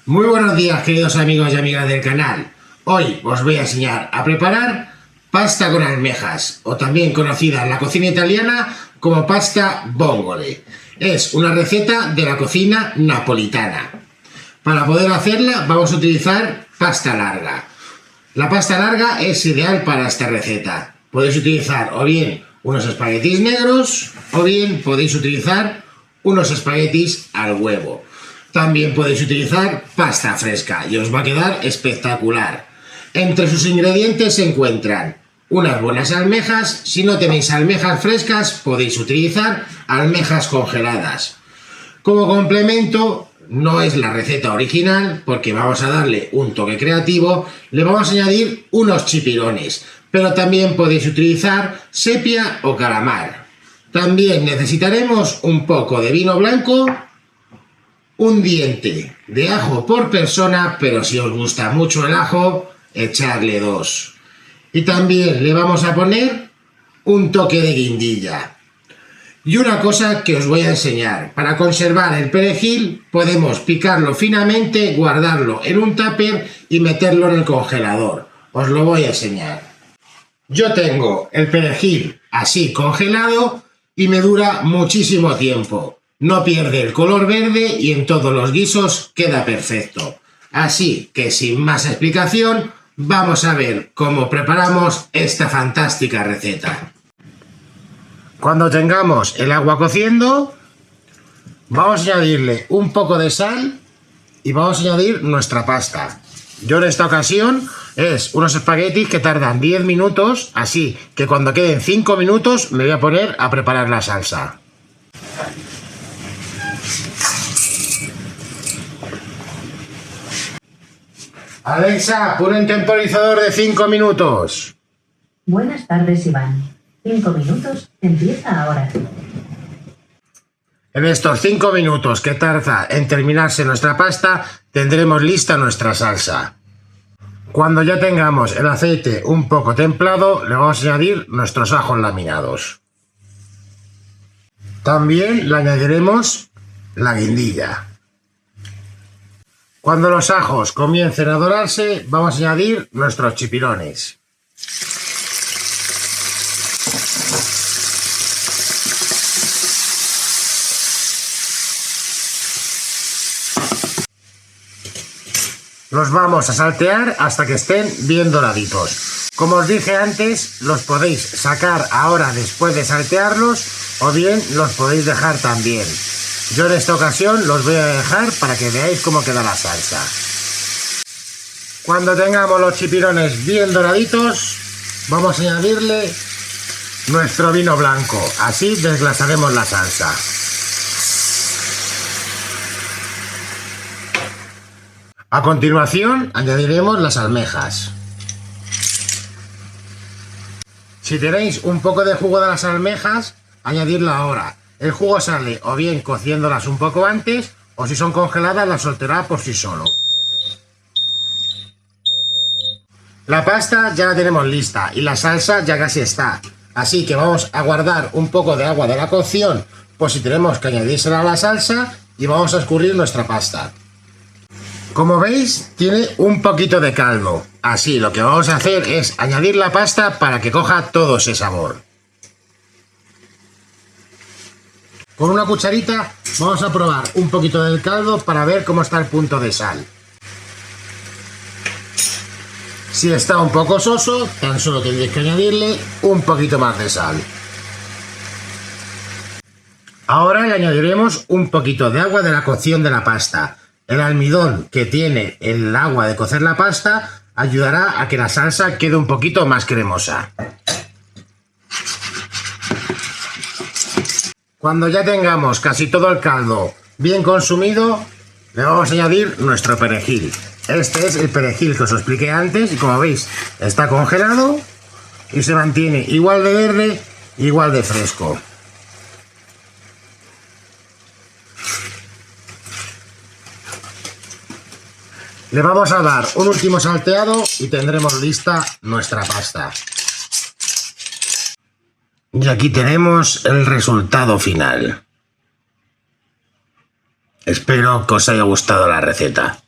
Muy buenos días, queridos amigos y amigas del canal. Hoy os voy a enseñar a preparar pasta con almejas, o también conocida en la cocina italiana como pasta vongole. Es una receta de la cocina napolitana. Para poder hacerla vamos a utilizar pasta larga. La pasta larga es ideal para esta receta. Podéis utilizar o bien unos espaguetis negros o bien podéis utilizar unos espaguetis al huevo. También podéis utilizar pasta fresca y os va a quedar espectacular. Entre sus ingredientes se encuentran unas buenas almejas. Si no tenéis almejas frescas, podéis utilizar almejas congeladas. Como complemento, no es la receta original porque vamos a darle un toque creativo. Le vamos a añadir unos chipirones, pero también podéis utilizar sepia o calamar. También necesitaremos un poco de vino blanco, un diente de ajo por persona, pero si os gusta mucho el ajo, echarle 2. Y también le vamos a poner un toque de guindilla. Y una cosa que os voy a enseñar: para conservar el perejil podemos picarlo finamente, guardarlo en un tupper y meterlo en el congelador. Os lo voy a enseñar. Yo tengo el perejil así congelado y me dura muchísimo tiempo. No pierde el color verde y en todos los guisos queda perfecto. Así que sin más explicación, vamos a ver cómo preparamos esta fantástica receta. Cuando tengamos el agua cociendo, vamos a añadirle un poco de sal y vamos a añadir nuestra pasta. Yo en esta ocasión es unos espaguetis que tardan 10 minutos, así que cuando queden 5 minutos me voy a poner a preparar la salsa. Alexa, pon un temporizador de 5 minutos. Buenas tardes, Iván. 5 minutos empieza ahora. En estos 5 minutos que tarda en terminarse nuestra pasta, tendremos lista nuestra salsa. Cuando ya tengamos el aceite un poco templado, le vamos a añadir nuestros ajos laminados. También le añadiremos la guindilla. Cuando los ajos comiencen a dorarse, vamos a añadir nuestros chipirones. Los vamos a saltear hasta que estén bien doraditos. Como os dije antes, los podéis sacar ahora después de saltearlos o bien los podéis dejar también. Yo en esta ocasión los voy a dejar para que veáis cómo queda la salsa. Cuando tengamos los chipirones bien doraditos, vamos a añadirle nuestro vino blanco. Así desglasaremos la salsa. A continuación añadiremos las almejas. Si tenéis un poco de jugo de las almejas, añadirlo ahora. El jugo sale o bien cociéndolas un poco antes, o si son congeladas las soltará por sí solo. La pasta ya la tenemos lista y la salsa ya casi está. Así que vamos a guardar un poco de agua de la cocción por si tenemos que añadírsela a la salsa y vamos a escurrir nuestra pasta. Como veis, tiene un poquito de caldo. Así lo que vamos a hacer es añadir la pasta para que coja todo ese sabor. Con una cucharita vamos a probar un poquito del caldo para ver cómo está el punto de sal. Si está un poco soso, tan solo tendréis que añadirle un poquito más de sal. Ahora le añadiremos un poquito de agua de la cocción de la pasta. El almidón que tiene el agua de cocer la pasta ayudará a que la salsa quede un poquito más cremosa. Cuando ya tengamos casi todo el caldo bien consumido, le vamos a añadir nuestro perejil. Este es el perejil que os expliqué antes y como veis está congelado y se mantiene igual de verde, igual de fresco. Le vamos a dar un último salteado y tendremos lista nuestra pasta. Y aquí tenemos el resultado final. Espero que os haya gustado la receta.